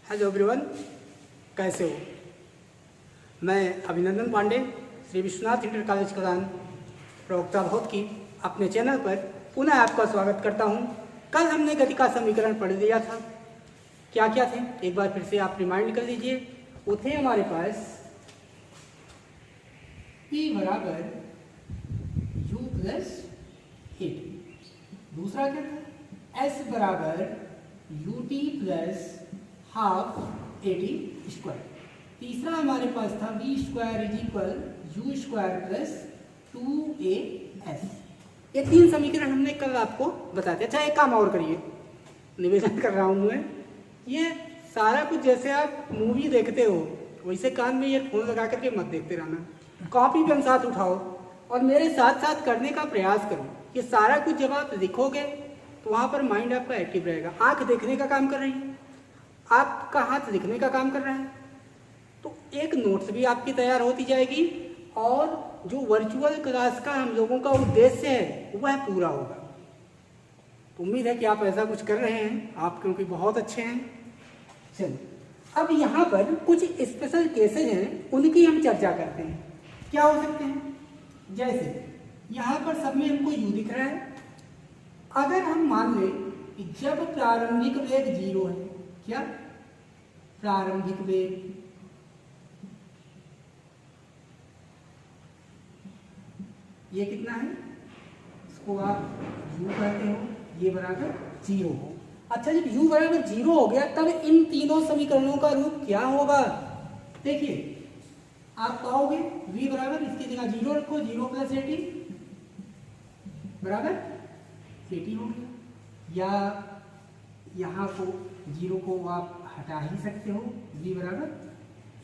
Hello everyone, कैसे हो। मैं अभिनंदन पांडे, श्री विश्वनाथ इंटर कॉलेज कलान, प्रवक्ता भौत की अपने चैनल पर पुनः आपका स्वागत करता हूं। कल हमने गति का समीकरण पढ़ लिया था। क्या क्या थे एक बार फिर से आप रिमाइंड कर लीजिए। वो थे हमारे पास P बराबर U प्लस ए टी। दूसरा क्या था, S बराबर u t plus half a t square. तीसरा हमारे पास था v square is equal u square plus 2AS। ये तीन समीकरण हमने कल आपको बता दिया। अच्छा, एक काम और करिए, निवेदन कर रहा हूँ मैं, ये सारा कुछ जैसे आप मूवी देखते हो वैसे कान में ईयरफोन लगा करके मत देखते रहना। कॉपी पेन साथ उठाओ और मेरे साथ साथ करने का प्रयास करो। ये सारा कुछ जब आप लिखोगे तो वहाँ पर माइंड आपका एक्टिव रहेगा। आंख देखने का काम कर रही है, आपका हाथ लिखने का काम कर रहा है, तो एक नोट्स भी आपकी तैयार होती जाएगी और जो वर्चुअल क्लास का हम लोगों का उद्देश्य है वह पूरा होगा। तो उम्मीद है कि आप ऐसा कुछ कर रहे हैं, आप क्योंकि बहुत अच्छे हैं। चलिए, अब यहाँ पर कुछ स्पेशल केसेज हैं, उनकी हम चर्चा करते हैं। क्या हो सकते हैं, जैसे यहाँ पर सब में हमको यू दिख रहा है। अगर हम मान लें कि जब प्रारंभिक वेग 0 है, क्या प्रारंभिक वेग ये कितना है, इसको आप u कहते हो, ये बराबर 0 हो। अच्छा, जब u बराबर 0 हो गया तब इन तीनों समीकरणों का रूप क्या होगा। देखिए, आप पाओगे v बराबर, इसकी जगह 0 रखो, 0 प्लस ए टी बराबर ए टी हो गया, या यहाँ को 0 को आप हटा ही सकते हो, v बराबर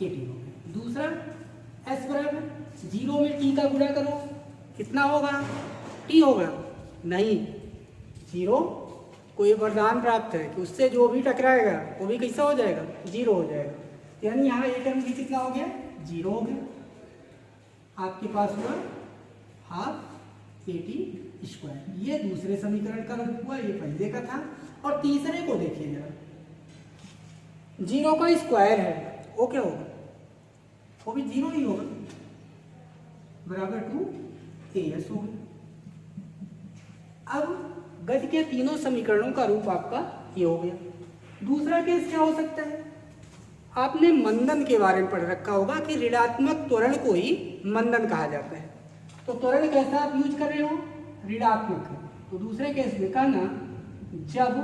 ए टी हो गया। दूसरा s बराबर 0 में t का गुणा करो, कितना होगा, t होगा। नहीं, 0 को ये वरदान प्राप्त है कि उससे जो भी टकराएगा वो भी कैसा हो जाएगा, 0 हो जाएगा। यानी यहाँ ये टर्म भी कितना हो गया, 0 हो गया। आपके पास हुआ हाफ ए टी स्क्वायर। ये दूसरे समीकरण का रूप हुआ, ये पहले का था। और तीसरे को देखिए जरा, 0 का स्क्वायर है, वो क्या होगा, वो भी 0 ही होगा, बराबर 2AS होगा। अब गति के तीनों समीकरणों का रूप आपका ये हो गया। दूसरा केस क्या हो सकता है, आपने मंदन के बारे में पढ़ रखा होगा कि ऋणात्मक त्वरण को ही मंदन कहा जाता है। तो त्वरण कैसा आप यूज कर रहे हो, ऋणात्मक। तो दूसरे केस में कहना, जब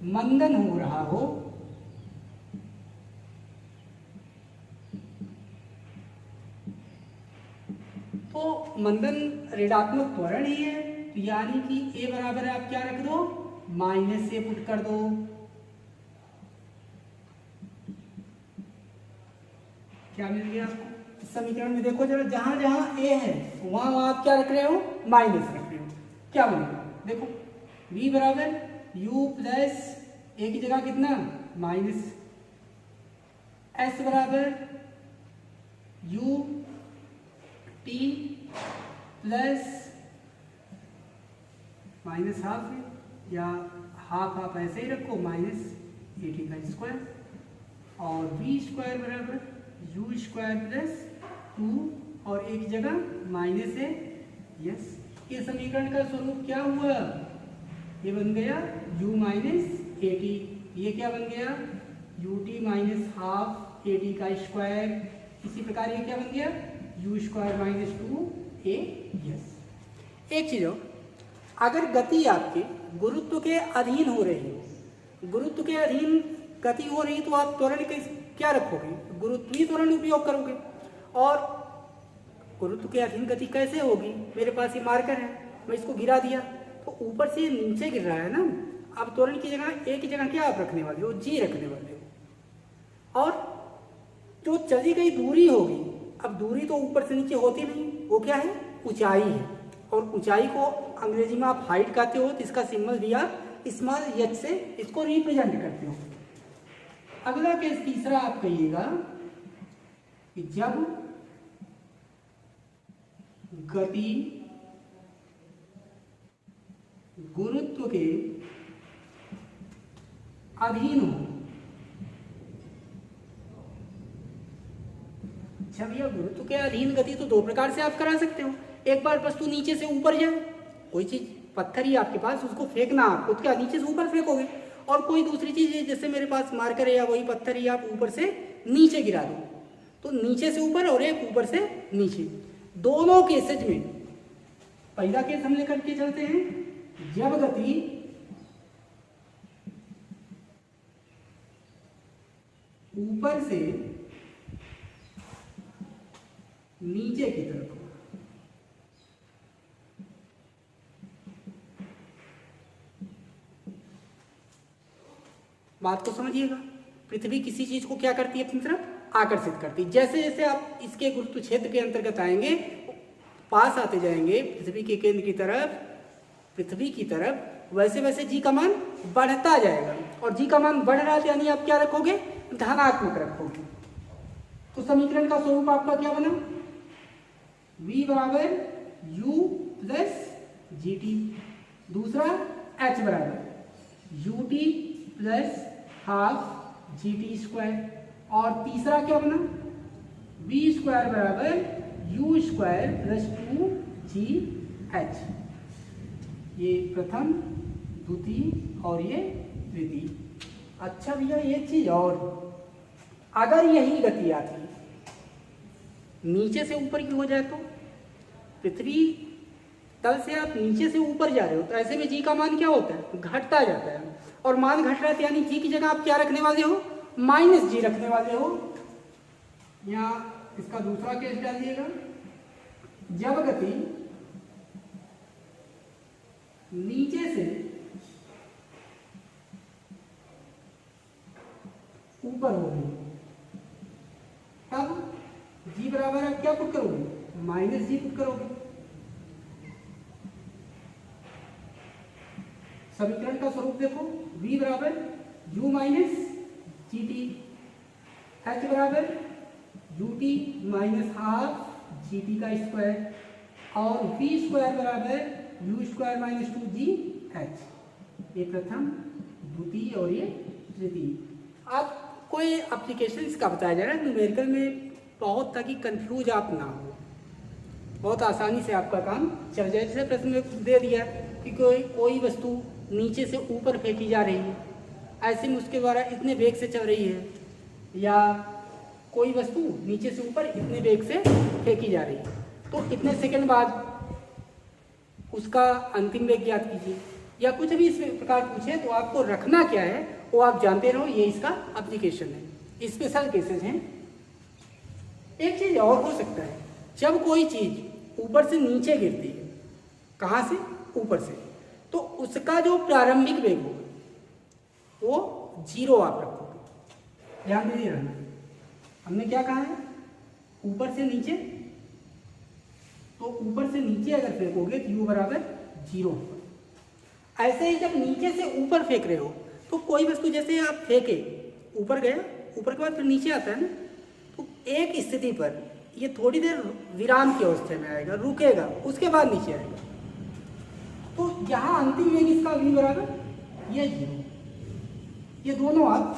मंदन हो रहा हो तो मंदन ऋणात्मक त्वरण ही है, तो यानी कि a बराबर आप क्या रख दो, माइनस से पुट कर दो। क्या मिल गया आपको इस समीकरण में, देखो जरा, जहां जहां a है वहां आप क्या रख रहे हो, माइनस रख रहे हो। क्या बनेगा, देखो v बराबर u प्लस a की जगह कितना, माइनस, s बराबर u T plus minus half है, या हाफ आप ऐसे ही रखो, माइनस ए टी का स्क्वायर, और v स्क्वायर बराबर यू स्क्वायर प्लस 2 और एक जगह माइनस है। यस, ये समीकरण का स्वरूप क्या हुआ, ये बन गया u माइनस ए टी। ये क्या बन गया, U T minus half a T का स्क्वायर। इसी प्रकार ये क्या बन गया, यू स्क्वायर माइनस 2AS। एक चीज हो, अगर गति आपकी गुरुत्व के अधीन हो रही हो, गुरुत्व के अधीन गति हो रही, तो आप त्वरण क्या रखोगे, गुरुत्वीय त्वरण उपयोग करोगे। और गुरुत्व के अधीन गति कैसे होगी, मेरे पास ये मार्कर है, मैं इसको गिरा दिया तो ऊपर से नीचे गिर रहा है ना। अब त्वरण की जगह ए की जगह क्या आप रखने वाले हो, जी रखने वाले हो। और जो चली गई दूरी होगी, अब दूरी तो ऊपर से नीचे होती नहीं, वो क्या है, ऊंचाई है। और ऊंचाई को अंग्रेजी में आप हाइट कहते हो, तो इसका सिंबल भी आप स्मॉल h से इसको रिप्रेजेंट करते हो। अगला केस तीसरा आप कहिएगा कि जब गति गुरुत्व के अधीन हो, अच्छा भैया, गुरुत्व के अधीन गति तो दो प्रकार से आप करा सकते हो। एक बार वस्तु नीचे से ऊपर जाए, कोई चीज पत्थर ही आपके पास, उसको फेंकना आप उसके नीचे से ऊपर फेंकोगे, और कोई दूसरी चीज है जैसे मेरे पास मार्कर है या वही पत्थर ही आप ऊपर से नीचे गिरा दो, तो नीचे से ऊपर और एक ऊपर से नीचे। दोनों केसेज में पहला केस हम लेकर के चलते हैं, जब गति ऊपर से नीचे की तरफ, बात को समझिएगा। पृथ्वी किसी चीज को क्या करती है, अपनी तरफ आकर्षित करती है। जैसे जैसे आप इसके गुरुत्व क्षेत्र के अंतर्गत आएंगे, पास आते जाएंगे पृथ्वी के केंद्र की तरफ, पृथ्वी की तरफ, वैसे वैसे जी का मान बढ़ता जाएगा। और जी का मान बढ़ रहा है यानी आप क्या रखोगे, धनात्मक रखोगे। तो समीकरण का स्वरूप आपका क्या बना, v बराबर u प्लस जी टी, दूसरा h बराबर u t plus half G T square, और तीसरा क्या बना, v स्क्वायर बराबर यू स्क्वायर प्लस 2gh। ये प्रथम, द्वितीय और ये तृतीय। अच्छा भैया एक चीज और, अगर यही गति आती नीचे से ऊपर की हो जाए, तो पृथ्वी तल से आप नीचे से ऊपर जा रहे हो, तो ऐसे में जी का मान क्या होता है, घटता जाता है। और मान घट रहा है यानी जी की जगह आप क्या रखने वाले हो, माइनस जी रखने वाले हो। यहाँ इसका दूसरा केस डालिएगा, जब गति नीचे से ऊपर होगी, तब जी बराबर आप क्या पुट करोगे, माइनस जी पुट करोगे। समीकरण का स्वरूप देखो, v बराबर u minus G T, h बराबर u T minus half G T का स्क्वायर, और v स्क्वायर बराबर यू स्क्वायर माइनस 2gh। ये प्रथम, द्वितीय और ये तृतीय। आप कोई एप्लीकेशन इसका बताया जा रहा है न्यूमेरिकल में, बहुत ताकि कंफ्यूज आप ना हो, बहुत आसानी से आपका काम चल जाए। जैसे प्रश्न में दे दिया कि कोई वस्तु नीचे से ऊपर फेंकी जा रही है, ऐसे में उसके द्वारा इतने वेग से चल रही है, या कोई वस्तु नीचे से ऊपर इतने वेग से फेंकी जा रही है, तो इतने सेकंड बाद उसका अंतिम वेग ज्ञात कीजिए, या कुछ भी इस प्रकार पूछे तो आपको रखना क्या है वो आप जानते रहो। ये इसका एप्लीकेशन है, स्पेशल केसेस हैं। एक चीज और हो सकता है, जब कोई चीज ऊपर से नीचे गिरती है, कहाँ से, ऊपर से, तो उसका जो प्रारंभिक वेग होगा वो 0 आप रखोगे। ध्यान दीजिए रहना, हमने क्या कहा है, ऊपर से नीचे, तो ऊपर से नीचे अगर फेंकोगे तो u बराबर 0 होगा। ऐसे ही जब नीचे से ऊपर फेंक रहे हो, तो कोई वस्तु जैसे आप फेंके, ऊपर गया, ऊपर के बाद फिर नीचे आता है ना, तो एक स्थिति पर ये थोड़ी देर विराम की अवस्था में आएगा, रुकेगा, उसके बाद नीचे आएगा। तो यहाँ अंतिम वेग इसका v बराबर ये 0, ये दोनों आप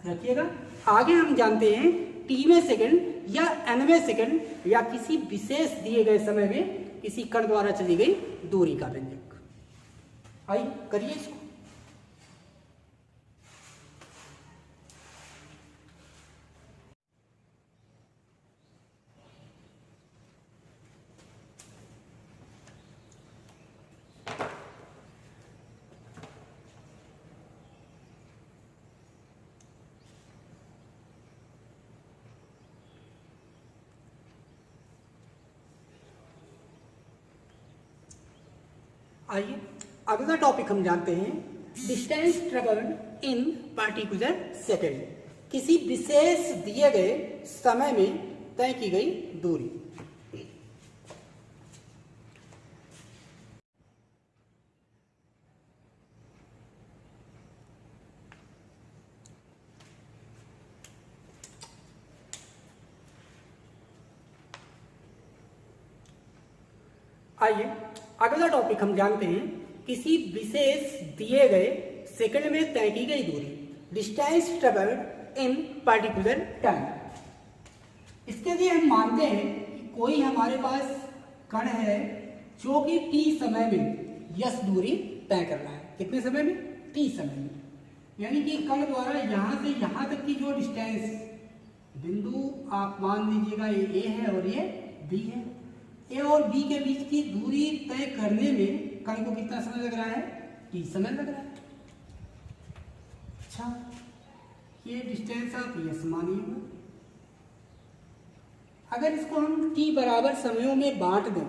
रखिएगा। आगे हम जानते हैं टीवें सेकंड या एनवें सेकंड या किसी विशेष दिए गए समय में किसी कण द्वारा चली गई दूरी का व्यंजक। आइए करिए इसको। आइए अगला टॉपिक हम जानते हैं, distance travelled in particular second, किसी विशेष दिए गए समय में तय की गई दूरी। आइए अगला टॉपिक हम जानते हैं, किसी विशेष दिए गए सेकंड में तय की गई दूरी, distance travelled in particular time. इसके लिए हम मानते हैं कि कोई हमारे पास कण है जो कि t समय में यस दूरी तय कर रहा है। कितने समय में? t समय में। यानी कि कण द्वारा यहाँ से यहाँ तक की जो डिस्टेंस, बिंदु आप मान लीजिएगा ये a है और ये b है, a और b के बीच की दूरी तय करने में कण को कितना समय लग रहा है? t समय लग रहा है। अच्छा, ये डिस्टेंस आप यस मानिएगा। अगर इसको हम t बराबर समयों में बांट दें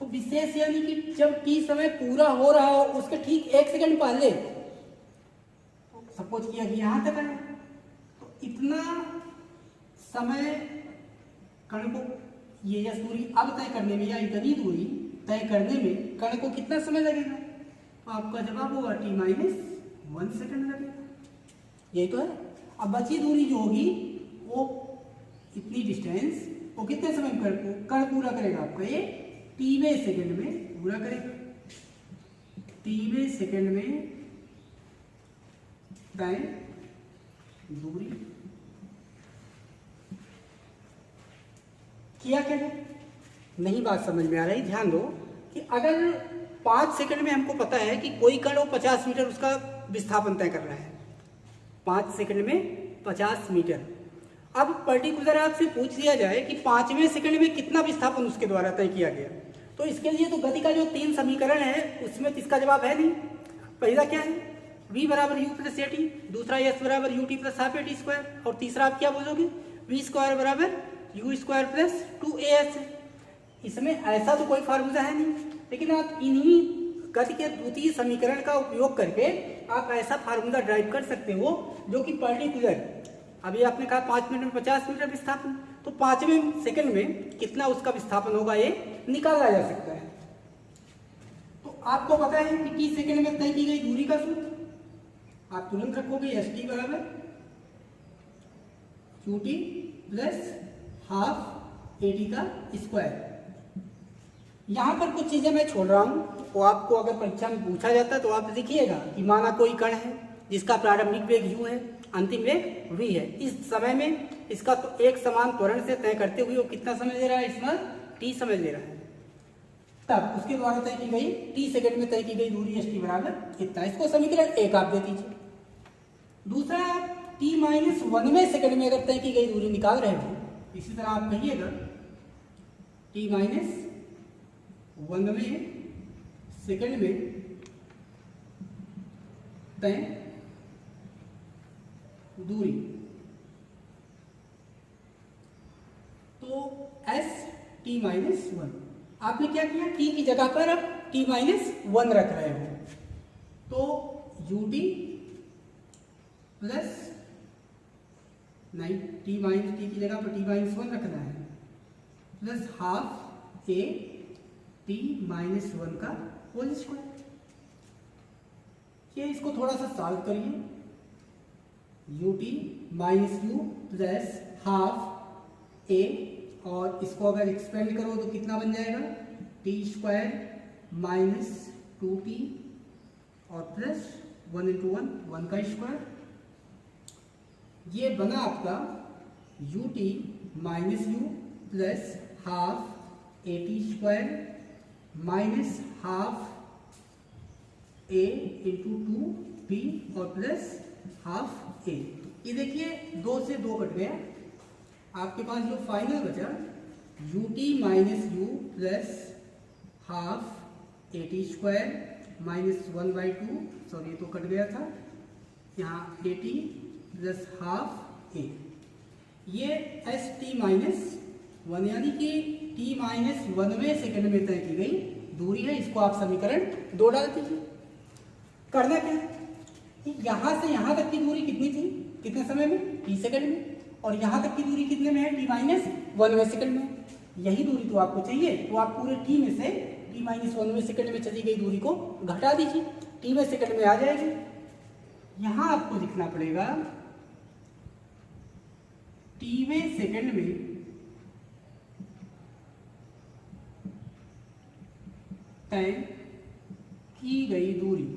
तो विशेष यानी कि जब t समय पूरा हो रहा हो उसके ठीक 1 सेकंड पहले, सपोज किया कि यहां तक है, तो इतना समय कण को ये यस दूरी अब तय करने में या इतनी दूरी तय करने में कण को कितना समय लगेगा? तो आपका जवाब होगा t-1 सेकंड लगेगा। यही तो है। अब बची दूरी जो होगी वो इतनी डिस्टेंस वो कितने समय में कण पूरा करेगा? आपका ये t सेकंड में पूरा करेगा। t सेकंड में तय दूरी किया क्या है? नहीं बात समझ में आ रही। ध्यान दो कि अगर 5 सेकंड में हमको पता है कि कोई कण वो 50 मीटर उसका विस्थापन तय कर रहा है, 5 सेकंड में 50 मीटर। अब पर्टिकुलर आपसे पूछ लिया जाए कि 5वें सेकंड में कितना विस्थापन उसके द्वारा तय किया गया, तो इसके लिए तो गति का जो 3 समीकरण है उसमें इसका जवाब है नहीं। पहला क्या है? v बराबर u प्लस ए टी, दूसरा s बराबर u t plus half a t square, और तीसरा आप क्या बोलोगे? v स्क्वायर बराबर यू स्क्वायर प्लस 2as। इसमें ऐसा तो कोई फार्मूला है नहीं, लेकिन आप इन्हीं गति के द्वितीय समीकरण का उपयोग करके आप ऐसा फार्मूला ड्राइव कर सकते हो जो कि पर्टिकुलर, अभी आपने कहा 5 मिनट में 50 मीटर विस्थापन, तो 5वें सेकंड में कितना उसका विस्थापन होगा ये निकाला जा सकता है। तो आपको पता है कि t सेकंड में तय की गई दूरी का सूत्र आप तुरंत रखोगे एस टी बराबर u t plus half a T का स्क्वायर। यहां पर कुछ चीजें मैं छोड़ रहा हूं, तो आपको अगर परीक्षा में पूछा जाता है तो आप लिखिएगा कि माना कोई कण है जिसका प्रारंभिक वेग u है, अंतिम वेग v है। इस समय में इसका तो एक समान त्वरण से तय करते हुए वो कितना समय ले रहा है? इसमें t समय ले रहा है। तब उसके द्वारा तय की गई t सेकंड में तय की गई दूरी एस टी बराबर इतना। इसको समीकरण 1 आप दे दीजिए। दूसरा, t-1वें सेकंड में अगर तय की गई दूरी निकाल रहे हो, इसी तरह आप कहिएगा t-1वें सेकंड में तय दूरी, तो s t-1। आपने क्या किया? t की जगह पर अब t-1 रख रहे हो, तो ut प्लस नहीं, टी की जगह पर t-1 रखना है, प्लस हाफ a t-1 का होल स्क्वायर। ये इसको थोड़ा सा सॉल्व करिए, ut minus you plus half a, और इसको अगर एक्सपेंड करो तो कितना बन जाएगा? टी स्क्वायर माइनस 2t और प्लस 1 × 1 का स्क्वायर। ये बना आपका ut minus you plus half a t square minus half a into 2b और प्लस हाफ a। ये देखिए 2 से 2 कट गया, आपके पास जो फाइनल बचा ut minus you plus half a t square minus 1/2, sorry तो कट गया था, यहाँ ए टी प्लस हाफ ए। ये एस t-1 यानी कि t-1वें सेकंड में तय की गई दूरी है। इसको आप समीकरण 2 डाल दीजिए। करना क्या है? यहां से यहां तक की दूरी कितनी थी? कितने समय में? t सेकंड में। और यहां तक की दूरी कितने में है? t-1वें सेकंड में। यही दूरी तो आपको चाहिए, तो आप पूरे t में से t-1वें सेकंड में चली गई दूरी को घटा दीजिए, t वें सेकंड में आ जाएगी। यहां आपको लिखना पड़ेगा t-वें सेकंड में तय की गई दूरी।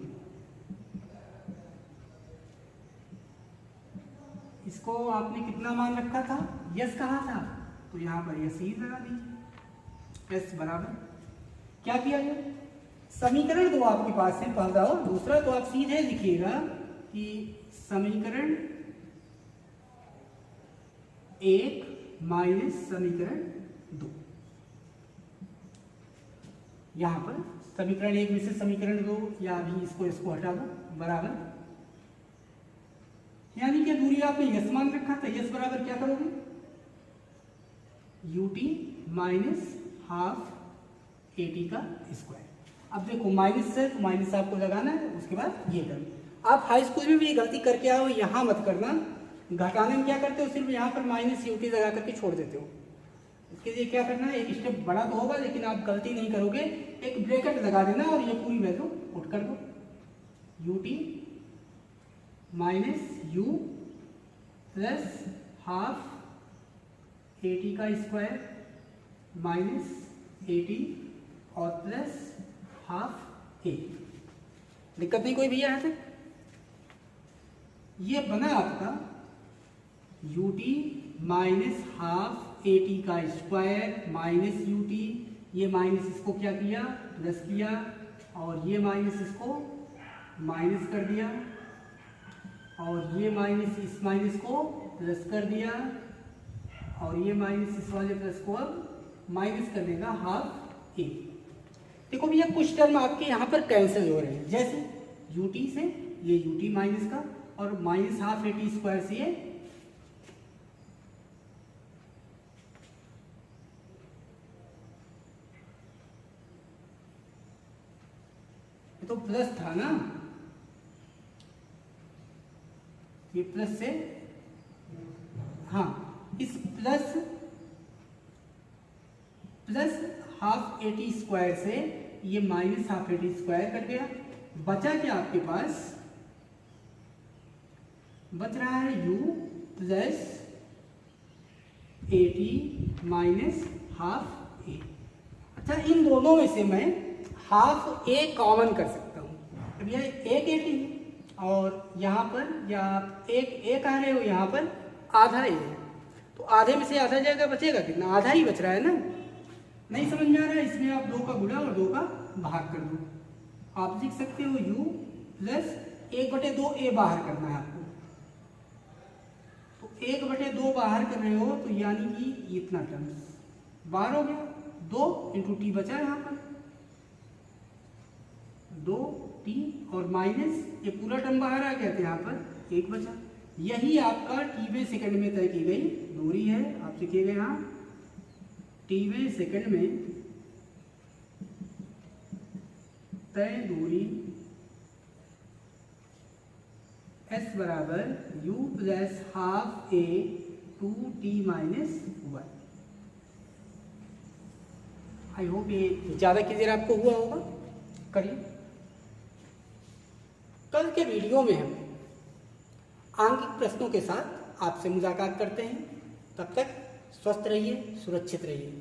इसको आपने कितना मान रखा था? यस कहा था, तो यहाँ पर ये सीध लगा दीजिए। एस बराबर क्या किया जाए, समीकरण दो आपके पास है पहला और दूसरा, तो आप सीधे लिखिएगा कि समीकरण 1 माइनस समीकरण 2। यहां पर समीकरण 1 में से समीकरण 2 या अभी इसको हटा दो बराबर, यानी कि दूरी आपने यस मान रखा था, यस बराबर क्या करोगे, यूटी माइनस हाफ एटी का स्क्वायर। अब देखो माइनस है तो माइनस आपको लगाना है, उसके बाद ये करना। आप हाई स्कूल में भी ये गलती करके आओ, यहाँ मत करना। घटाने में क्या करते हो, सिर्फ यहाँ पर माइनस यूटी लगा करके छोड़ देते हो। इसके लिए क्या करना है, एक स्टेप बड़ा तो होगा लेकिन आप गलती नहीं करोगे, एक ब्रैकेट लगा देना और ये पूरी वैल्यू पुट कर दो, UT minus you plus half eighty का स्क्वायर माइनस एटी और प्लस हाफ ए। दिक्कत नहीं कोई भैया यहाँ से। ये बना आपका यूटी माइनस हाफ एटी का स्क्वायर माइनस यूटी, ये माइनस इसको क्या किया, प्लस किया, और ये माइनस इसको माइनस कर दिया, और ये माइनस इस माइनस को प्लस कर दिया, और ये माइनस इस वाले प्लस को अब माइनस कर देगा हाफ ए। देखो भैया कुछ टर्म आपके यहाँ पर कैंसिल हो रहे हैं, जैसे यूटी से ये यूटी माइनस का और माइनस हाफ एटी स्क्वायर से ये तो प्लस था ना, ये प्लस से, हाँ इस प्लस हाफ एटी स्क्वायर से ये minus half a t square cut गया, बचा क्या आपके पास, बच रहा है u plus a t minus half a. अच्छा इन दोनों में से मैं हाफ ए कॉमन कर सकता हूँ। अब यह एक एटी और यहाँ पर या आप एक कह रहे हो, यहाँ पर आधा ए है, तो आधे में से आधा जाएगा, बचेगा कितना, आधा ही बच रहा है ना। नहीं समझ में आ रहा है, इसमें आप 2 का गुणा और 2 का भाग कर दो। आप लिख सकते हो u प्लस 1/2 ए बाहर करना है आपको, तो 1/2 बाहर कर रहे हो, तो यानी कि इतना टर्म्स बाहर हो गया, 2 इंटू टी बचा यहाँ पर 2 टी और माइनस ये पूरा टर्म बाहर आ गया, तो यहाँ पर 1 बचा। यही आपका टीवे सेकंड में तय की गई दूरी है। आप लिखिएगा यहाँ टीवे सेकंड में तय दूरी s बराबर u plus half A 2t minus 1। I hope ये ज़्यादा क्लियर आपको हुआ होगा। करिए, कल के वीडियो में हम आंगिक प्रश्नों के साथ आपसे मुलाकात करते हैं। तब तक स्वस्थ रहिए, सुरक्षित रहिए।